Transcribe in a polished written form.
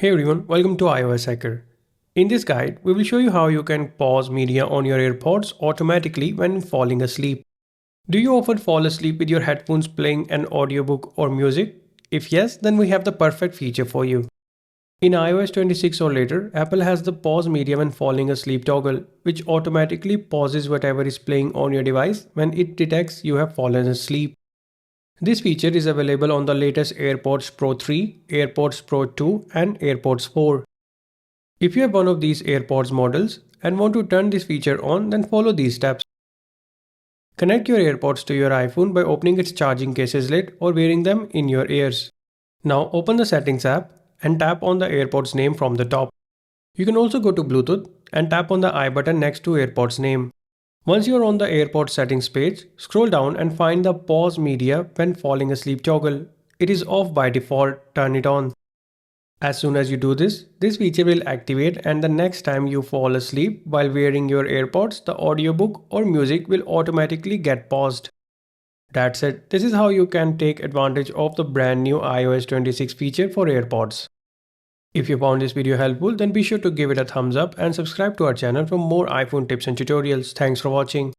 Hey everyone, welcome to iOS Hacker. In this guide, we will show you how you can pause media on your AirPods automatically when falling asleep. Do you often fall asleep with your headphones playing an audiobook or music? If yes, then we have the perfect feature for you. In iOS 26 or later, Apple has the pause media when falling asleep toggle, which automatically pauses whatever is playing on your device when it detects you have fallen asleep. This feature is available on the latest AirPods Pro 3, AirPods Pro 2, and AirPods 4. If you have one of these AirPods models and want to turn this feature on, then follow these steps. Connect your AirPods to your iPhone by opening its charging cases lid or wearing them in your ears. Now open the Settings app and tap on the AirPods name from the top. You can also go to Bluetooth and tap on the I button next to AirPods name. Once you are on the AirPods settings page, scroll down and find the pause media when falling asleep toggle. It is off by default, turn it on. As soon as you do this, this feature will activate, and the next time you fall asleep while wearing your AirPods, the audiobook or music will automatically get paused. That's it. This is how you can take advantage of the brand new iOS 26 feature for AirPods. If you found this video helpful, then be sure to give it a thumbs up and subscribe to our channel for more iPhone tips and tutorials. Thanks for watching.